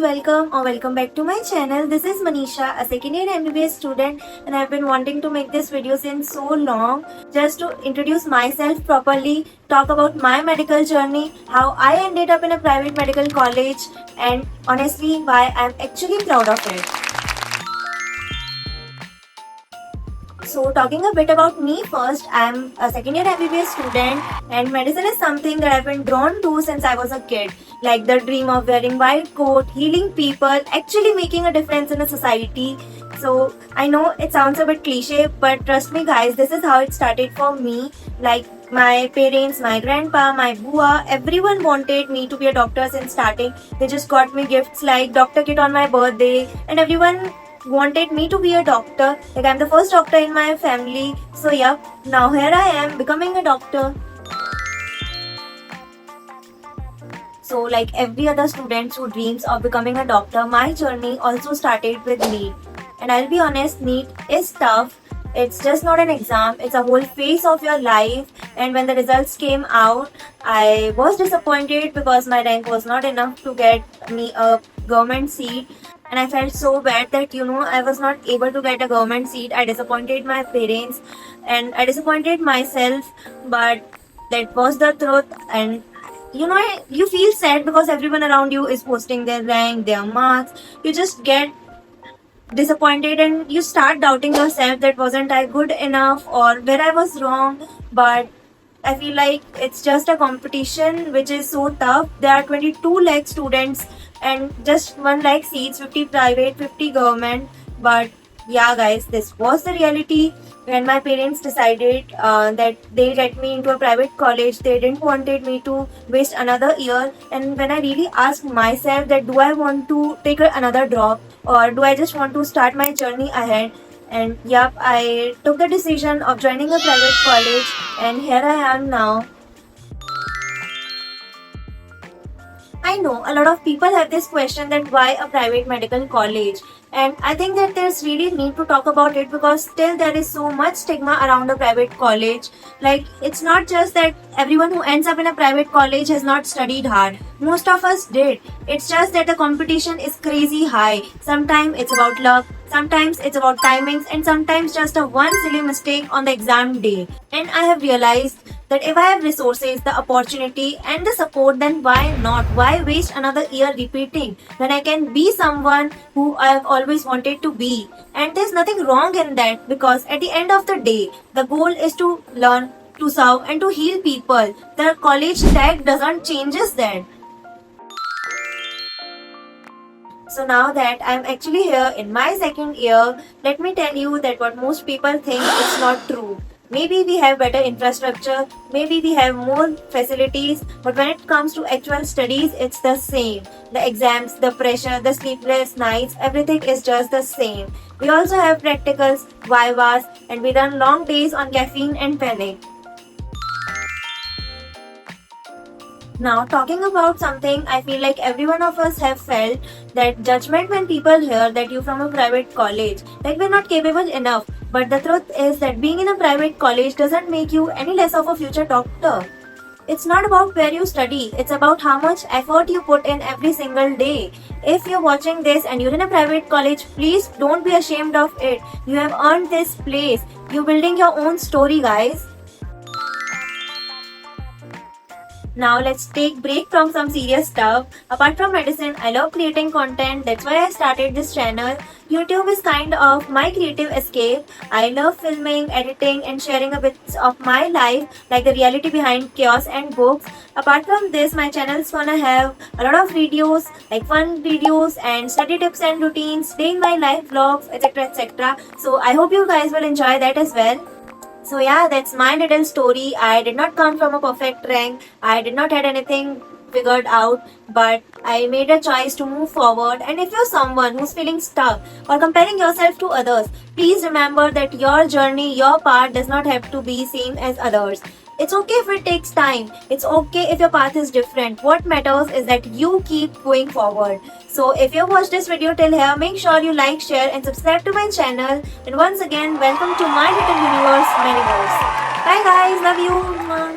welcome or welcome back to my channel. This is Manisha, a second year MBBS student, and I've been wanting to make this video since so long just to introduce myself properly, talk about my medical journey, how I ended up in a private medical college, and honestly why I'm actually proud of it. So talking a bit about me first, I'm a second year MBBS student and medicine is something that I've been drawn to since I was a kid. Like the dream of wearing white coat, healing people, actually making a difference in a society. So I know it sounds a bit cliche, but trust me guys, this is how it started for me. Like my parents, my grandpa, my bua, everyone wanted me to be a doctor since starting. They just got me gifts like doctor kit on my birthday and everyone wanted me to be a doctor. Like I'm the first doctor in my family. So yeah, now here I am becoming a doctor. So like every other student who dreams of becoming a doctor, my journey also started with NEET. And I'll be honest, NEET is tough. It's just not an exam, it's a whole phase of your life. And when the results came out, I was disappointed because my rank was not enough to get me a government seat. And I felt so bad that I was not able to get a government seat. I disappointed my parents and I disappointed myself, but that was the truth. And you feel sad because everyone around you is posting their rank, their marks. You just get disappointed and you start doubting yourself that wasn't I good enough or where I was wrong. But I feel like it's just a competition which is so tough. There are 22 lakh students and just 1 lakh seats, 50 private, 50 government. But yeah guys, this was the reality. When my parents decided that they'll get me into a private college, they didn't wanted me to waste another year. And when I really asked myself that do I want to take another drop or do I just want to start my journey ahead, and yep, I took the decision of joining a private college and here I am now. I know a lot of people have this question that why a private medical college, and I think that there's really need to talk about it because still there is so much stigma around a private college. Like it's not just that everyone who ends up in a private college has not studied hard. Most of us did. It's just that the competition is crazy high. Sometimes it's about luck, sometimes it's about timings, and sometimes just a one silly mistake on the exam day. And I have realized that if I have resources, the opportunity and the support, then why not? Why waste another year repeating when I can be someone who I have always wanted to be? And there's nothing wrong in that because at the end of the day, the goal is to learn, to serve and to heal people. The college tag doesn't changes that. So now that I'm actually here in my second year, let me tell you that what most people think is not true. Maybe we have better infrastructure, maybe we have more facilities, but when it comes to actual studies, it's the same. The exams, the pressure, the sleepless nights, everything is just the same. We also have practicals, vivas, and we run long days on caffeine and panic. Now talking about something I feel like every one of us have felt, that judgment when people hear that you from a private college, like we're not capable enough. But the truth is that being in a private college doesn't make you any less of a future doctor. It's not about where you study, it's about how much effort you put in every single day. If you're watching this and you're in a private college, please don't be ashamed of it. You have earned this place. You're building your own story, guys. Now let's take break from some serious stuff. Apart from medicine, I love creating content. That's why I started this channel. YouTube is kind of my creative escape. I love filming, editing and sharing a bit of my life, like the reality behind chaos and books. Apart from this, my channel is gonna have a lot of videos, like fun videos and study tips and routines, day in my life vlogs, etc, etc. So I hope you guys will enjoy that as well. So yeah, that's my little story. I did not come from a perfect rank. I did not had anything figured out, but I made a choice to move forward. And if you're someone who's feeling stuck or comparing yourself to others, please remember that your journey, your path does not have to be same as others. It's okay if it takes time. It's okay if your path is different. What matters is that you keep going forward. So if you watched this video till here, make sure you like, share and subscribe to my channel. And once again, welcome to my little universe, Manyverse. Bye guys, love you.